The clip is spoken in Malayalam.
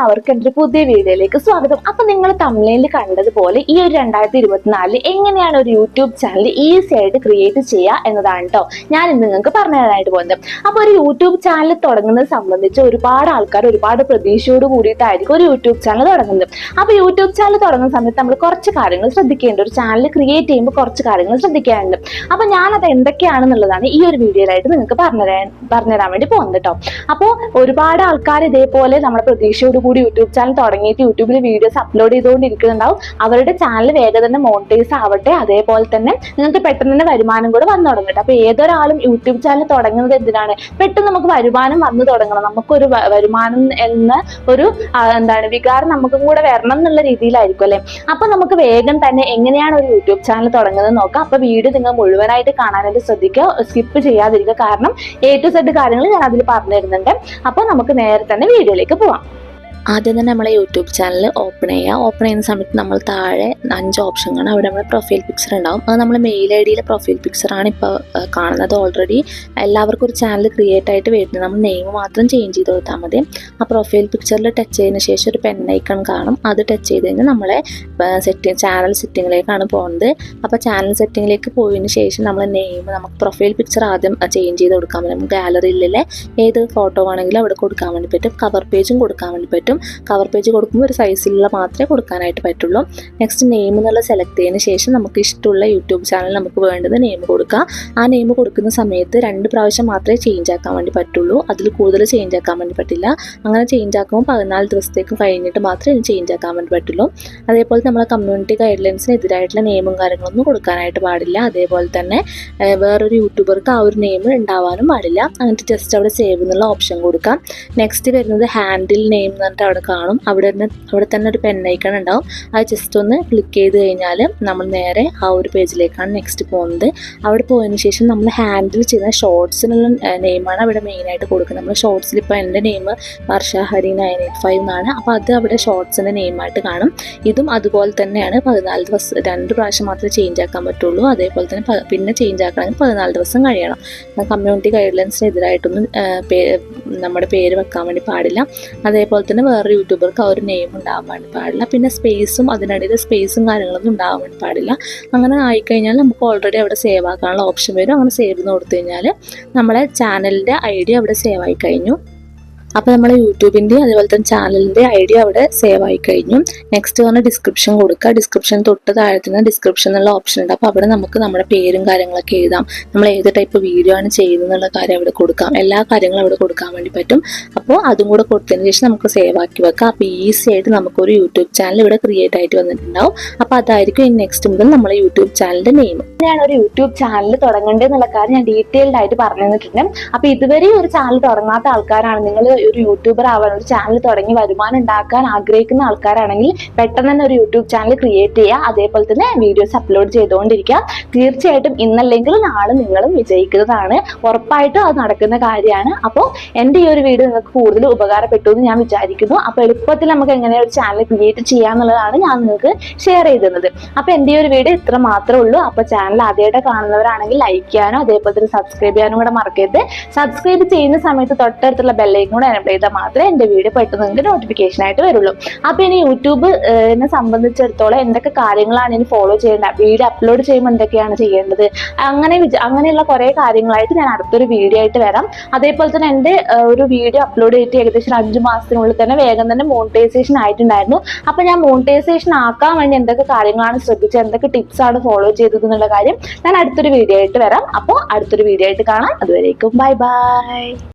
എല്ലാവർക്കും എൻ്റെ പുതിയ വീഡിയോയിലേക്ക് സ്വാഗതം. അപ്പൊ നിങ്ങൾ തമിഴിൽ കണ്ടതുപോലെ ഈ ഒരു 2024 എങ്ങനെയാണ് ഒരു യൂട്യൂബ് ചാനൽ ഈസി ആയിട്ട് ക്രിയേറ്റ് ചെയ്യുക എന്നതാണ് കേട്ടോ ഞാൻ ഇന്ന് നിങ്ങൾക്ക് പറഞ്ഞു തരാനായിട്ട് പോകുന്നത്. അപ്പൊ ഒരു യൂട്യൂബ് ചാനൽ തുടങ്ങുന്നത് സംബന്ധിച്ച് ഒരുപാട് ആൾക്കാർ ഒരുപാട് പ്രതീക്ഷയോട് കൂടിയിട്ടായിരിക്കും ഒരു യൂട്യൂബ് ചാനൽ തുടങ്ങുന്നത്. അപ്പൊ യൂട്യൂബ് ചാനൽ തുടങ്ങുന്ന സമയത്ത് നമ്മൾ കുറച്ച് കാര്യങ്ങൾ ശ്രദ്ധിക്കേണ്ട, ഒരു ചാനൽ ക്രിയേറ്റ് ചെയ്യുമ്പോൾ കുറച്ച് കാര്യങ്ങൾ ശ്രദ്ധിക്കാനുണ്ട്. അപ്പൊ ഞാനത് എന്തൊക്കെയാണെന്നുള്ളതാണ് ഈ ഒരു വീഡിയോയിലായിട്ട് നിങ്ങൾക്ക് പറഞ്ഞുതരാൻ വേണ്ടി പോകുന്നത് കേട്ടോ. അപ്പോൾ ഒരുപാട് ആൾക്കാർ ഇതേപോലെ നമ്മുടെ പ്രതീക്ഷയോട് കൂടി യൂട്യൂബ് ചാനൽ തുടങ്ങിയിട്ട് യൂട്യൂബിൽ വീഡിയോസ് അപ്ലോഡ് ചെയ്തുകൊണ്ടിരിക്കുന്നുണ്ടാവും. അവരുടെ ചാനൽ വേഗം തന്നെ മോണിറ്റൈസ് ആവട്ടെ, അതേപോലെ തന്നെ നിങ്ങൾക്ക് പെട്ടെന്ന് തന്നെ വരുമാനം കൂടെ വന്നു തുടങ്ങട്ടെ. അപ്പൊ ഏതൊരാളും യൂട്യൂബ് ചാനൽ തുടങ്ങുന്നത് എന്തിനാണ്? പെട്ടെന്ന് നമുക്ക് വരുമാനം വന്നു തുടങ്ങണം, നമുക്കൊരു വരുമാനം എന്ന ഒരു വികാരം നമുക്കും കൂടെ വരണം എന്നുള്ള രീതിയിലായിരിക്കും അല്ലെ. അപ്പൊ നമുക്ക് വേഗം തന്നെ എങ്ങനെയാണ് ഒരു യൂട്യൂബ് ചാനൽ തുടങ്ങുന്നത് നോക്കാം. അപ്പൊ വീഡിയോ നിങ്ങൾ മുഴുവനായിട്ട് കാണാനായിട്ട് ശ്രദ്ധിക്കുക, സ്കിപ്പ് ചെയ്യാതിരിക്കുക. കാരണം A to Z കാര്യങ്ങൾ ഞാൻ അതിൽ പറഞ്ഞു തരുന്നുണ്ട്. അപ്പൊ നമുക്ക് നേരെ തന്നെ വീഡിയോയിലേക്ക് പോവാം. ആദ്യം തന്നെ നമ്മളെ യൂട്യൂബ് ചാനൽ ഓപ്പൺ ചെയ്യുന്ന സമയത്ത് നമ്മൾ താഴെ 5 ഓപ്ഷൻ കാണാം. അവിടെ നമ്മുടെ പ്രൊഫൈൽ പിക്ചർ ഉണ്ടാവും. അത് നമ്മൾ മെയിൽ ഐ ഡിയിലെ പ്രൊഫൈൽ പിക്ചറാണ് ഇപ്പോൾ കാണുന്നത്. ഓൾറെഡി എല്ലാവർക്കും ഒരു ചാനൽ ക്രിയേറ്റ് ആയിട്ട് വരുന്നത്, നമ്മൾ നെയിം മാത്രം ചേഞ്ച് ചെയ്ത് കൊടുത്താൽ മതി. ആ പ്രൊഫൈൽ പിക്ചറിൽ ടച്ച് ചെയ്തതിന് ശേഷം ഒരു പെൻ ഐക്കൺ കാണും. അത് ടച്ച് ചെയ്ത് കഴിഞ്ഞാൽ നമ്മളെ ചാനൽ സെറ്റിങ്ങിലേക്കാണ് പോകുന്നത്. അപ്പോൾ ചാനൽ സെറ്റിങ്ങിലേക്ക് പോയതിന് ശേഷം നമ്മൾ നെയിം, നമുക്ക് പ്രൊഫൈൽ പിക്ചർ ആദ്യം ചേഞ്ച് ചെയ്ത് കൊടുക്കാൻ പറ്റും. നമുക്ക് ഗാലറിയിലെ ഏത് ഫോട്ടോ വേണമെങ്കിലും അവിടെ കൊടുക്കാൻ വേണ്ടി പറ്റും. കവർ പേജും കൊടുക്കാൻ വേണ്ടി പറ്റും. കവർ പേജ് കൊടുക്കുമ്പോൾ ഒരു സൈസിലുള്ള മാത്രമേ കൊടുക്കാനായിട്ട് പറ്റുള്ളൂ. നെക്സ്റ്റ് നെയിം എന്നുള്ള സെലക്ട് ചെയ്തതിന് ശേഷം നമുക്ക് ഇഷ്ടമുള്ള യൂട്യൂബ് ചാനൽ നമുക്ക് വേണ്ടത് നെയിം കൊടുക്കുക. ആ നെയിം കൊടുക്കുന്ന സമയത്ത് 2 പ്രാവശ്യം മാത്രമേ ചേഞ്ച് ആക്കാൻ വേണ്ടി പറ്റുള്ളൂ, അതിൽ കൂടുതൽ ചേഞ്ച് ആക്കാൻ വേണ്ടി പറ്റില്ല. അങ്ങനെ ചേഞ്ച് ആക്കുമ്പോൾ 14 ദിവസത്തേക്ക് കഴിഞ്ഞിട്ട് മാത്രമേ ഇത് ചേഞ്ച് ആക്കാൻ വേണ്ടി പറ്റുള്ളൂ. അതേപോലെ നമ്മളെ കമ്മ്യൂണിറ്റി ഗൈഡ് ലൈൻസിന് എതിരായിട്ടുള്ള നെയിമും കാര്യങ്ങളൊന്നും കൊടുക്കാനായിട്ട് പാടില്ല. അതേപോലെ തന്നെ വേറൊരു യൂട്യൂബർക്ക് ആ ഒരു നെയിം ഉണ്ടാവാനും പാടില്ല. അങ്ങനത്തെ ജസ്റ്റ് അവിടെ സേവ് എന്നുള്ള ഓപ്ഷൻ കൊടുക്കാം. നെക്സ്റ്റ് വരുന്നത് ഹാൻഡിൽ നെയിം എന്ന് പറഞ്ഞിട്ട് അവിടെ കാണും. അവിടെ തന്നെ ഒരു പെൻ ഐക്കൺ ഉണ്ടാവും. അത് ജസ്റ്റ് ഒന്ന് ക്ലിക്ക് ചെയ്ത് കഴിഞ്ഞാൽ നമ്മൾ നേരെ ആ ഒരു പേജിലേക്കാണ് നെക്സ്റ്റ് പോകുന്നത്. അവിടെ പോയതിന് ശേഷം നമ്മൾ ഹാൻഡിൽ ചെയ്യുന്ന ഷോർട്സിനുള്ള നെയിമാണ് അവിടെ മെയിനായിട്ട് കൊടുക്കുന്നത്. നമ്മൾ ഷോർട്സിൽ ഇപ്പോൾ എൻ്റെ നെയിം വർഷ ഹരി 985 എന്നാണ്. അപ്പോൾ അത് അവിടെ ഷോർട്സിൻ്റെ നെയിമായിട്ട് കാണും. ഇതും അതുപോലെ തന്നെയാണ്. 14 ദിവസം 2 പ്രാവശ്യം മാത്രമേ ചേഞ്ച് ആക്കാൻ പറ്റുള്ളൂ. അതേപോലെ തന്നെ പിന്നെ ചേഞ്ച് ആക്കണമെങ്കിൽ 14 ദിവസം കഴിയണം. കമ്മ്യൂണിറ്റി ഗൈഡ് ലൈൻസിന് എതിരായിട്ടൊന്നും നമ്മുടെ പേര് വെക്കാൻ വേണ്ടി പാടില്ല. അതേപോലെ തന്നെ വേറൊരു യൂട്യൂബർക്ക് ആ ഒരു നെയിം ഉണ്ടാകാൻ വേണ്ടി പാടില്ല. പിന്നെ സ്പേസും അതിനിടയിൽ സ്പേസും കാര്യങ്ങളൊന്നും ഉണ്ടാകാൻ വേണ്ടി പാടില്ല. അങ്ങനെ ആയിക്കഴിഞ്ഞാൽ നമുക്ക് ഓൾറെഡി അവിടെ സേവ് ആക്കാനുള്ള ഓപ്ഷൻ വരും. അങ്ങനെ സേവ് എന്ന് കൊടുത്തു കഴിഞ്ഞാൽ നമ്മളെ ചാനലിൻ്റെ ID അവിടെ സേവ് ആയി കഴിഞ്ഞു. അപ്പോൾ നമ്മൾ യൂട്യൂബിൻ്റെ അതുപോലെ തന്നെ ചാനലിൻ്റെ ID അവിടെ സേവ് ആയി കഴിഞ്ഞു. നെക്സ്റ്റ് പറഞ്ഞാൽ ഡിസ്ക്രിപ്ഷൻ കൊടുക്കുക. ഡിസ്ക്രിപ്ഷൻ തൊട്ട് താഴത്തുനിന്ന് ഡിസ്ക്രിപ്ഷൻ എന്നുള്ള ഓപ്ഷൻ ഉണ്ട്. അപ്പോൾ അവിടെ നമുക്ക് നമ്മുടെ പേരും കാര്യങ്ങളൊക്കെ എഴുതാം. നമ്മൾ ഏത് ടൈപ്പ് വീഡിയോ ആണ് ചെയ്യുന്നത് എന്നുള്ള കാര്യം അവിടെ കൊടുക്കാം. എല്ലാ കാര്യങ്ങളും അവിടെ കൊടുക്കാൻ വേണ്ടി പറ്റും. അപ്പോൾ അതും കൂടെ കൊടുത്തതിന് ശേഷം നമുക്ക് സേവ് ആക്കി വെക്കാം. അപ്പോൾ ഈസി ആയിട്ട് നമുക്കൊരു യൂട്യൂബ് ചാനൽ ഇവിടെ ക്രിയേറ്റ് ആയിട്ട് വന്നിട്ടുണ്ടാവും. അപ്പോൾ അതായിരിക്കും ഇനി നെക്സ്റ്റ് മുതൽ നമ്മളെ യൂട്യൂബ് ചാനലിൻ്റെ നെയിം. ഞാൻ ഒരു യൂട്യൂബ് ചാനൽ തുടങ്ങേണ്ടത് എന്നുള്ള കാര്യം ഞാൻ ഡീറ്റെയിൽഡ് ആയിട്ട് പറഞ്ഞു തന്നിട്ടുണ്ട്. അപ്പോൾ ഇതുവരെ ഒരു ചാനൽ തുടങ്ങാത്ത ആൾക്കാരാണ്, നിങ്ങൾ ഒരു യൂട്യൂബർ ആവാൻ, ഒരു ചാനൽ തുടങ്ങി വരുമാനം ഉണ്ടാക്കാൻ ആഗ്രഹിക്കുന്ന ആൾക്കാരാണെങ്കിൽ പെട്ടെന്ന് തന്നെ ഒരു യൂട്യൂബ് ചാനൽ ക്രിയേറ്റ് ചെയ്യുക. അതേപോലെ തന്നെ വീഡിയോസ് അപ്ലോഡ് ചെയ്തുകൊണ്ടിരിക്കുക. തീർച്ചയായിട്ടും ഇന്നല്ലെങ്കിൽ നാളെ നിങ്ങളും വിജയിക്കുന്നതാണ്. ഉറപ്പായിട്ടും അത് നടക്കുന്ന കാര്യമാണ്. അപ്പോൾ എൻ്റെ ഈ ഒരു വീഡിയോ നിങ്ങൾക്ക് കൂടുതൽ ഉപകാരപ്പെട്ടു എന്ന് ഞാൻ വിചാരിക്കുന്നു. അപ്പോൾ എളുപ്പത്തിൽ നമുക്ക് എങ്ങനെ ഒരു ചാനൽ ക്രിയേറ്റ് ചെയ്യാന്നുള്ളതാണ് ഞാൻ നിങ്ങൾക്ക് ഷെയർ ചെയ്തിരുന്നത്. അപ്പോൾ എൻ്റെ ഈ ഒരു വീഡിയോ ഇത്ര മാത്രമേ ഉള്ളൂ. അപ്പോൾ ചാനൽ ആദ്യമായിട്ട് കാണുന്നവരാണെങ്കിൽ ലൈക്ക് ചെയ്യാനോ അതേപോലെ തന്നെ സബ്സ്ക്രൈബ് ചെയ്യാനും കൂടെ മറക്കരുത്. സബ്സ്ക്രൈബ് ചെയ്യുന്ന സമയത്ത് തൊട്ടടുത്തുള്ള ബെല്ലൈക്കൺ കൂടെ എനേബിൾ ചെയ്താൽ മാത്രമേ എൻ്റെ വീഡിയോ പെട്ടെന്ന് നിങ്ങൾക്ക് നോട്ടിഫിക്കേഷൻ ആയിട്ട് വരുള്ളൂ. അപ്പോൾ ഇനി യൂട്യൂബിനെ സംബന്ധിച്ചിടത്തോളം എന്തൊക്കെ കാര്യങ്ങളാണ് ഇനി ഫോളോ ചെയ്യേണ്ടത്, വീഡിയോ അപ്ലോഡ് ചെയ്യുമ്പോൾ എന്തൊക്കെയാണ് ചെയ്യേണ്ടത്, അങ്ങനെയുള്ള കുറേ കാര്യങ്ങളായിട്ട് ഞാൻ അടുത്തൊരു വീഡിയോ ആയിട്ട് വരാം. അതേപോലെ തന്നെ എൻ്റെ ഒരു വീഡിയോ അപ്ലോഡ് ചെയ്തിട്ട് ഏകദേശം 5 മാസത്തിനുള്ളിൽ തന്നെ വേഗം തന്നെ മോണിറ്റൈസേഷൻ ആയിട്ടുണ്ടായിരുന്നു. അപ്പോൾ ഞാൻ മോണിറ്റൈസേഷൻ ആക്കാൻ വേണ്ടി എന്തൊക്കെ കാര്യങ്ങളാണ് ശ്രദ്ധിച്ചത്, എന്തൊക്കെ ടിപ്സ് ആണ് ഫോളോ ചെയ്തത് എന്നുള്ള കാര്യം ഞാൻ അടുത്തൊരു വീഡിയോ ആയിട്ട് വരാം. അപ്പോൾ അടുത്തൊരു വീഡിയോ ആയിട്ട് കാണാം. അതുവരേക്കും ബൈ ബൈ.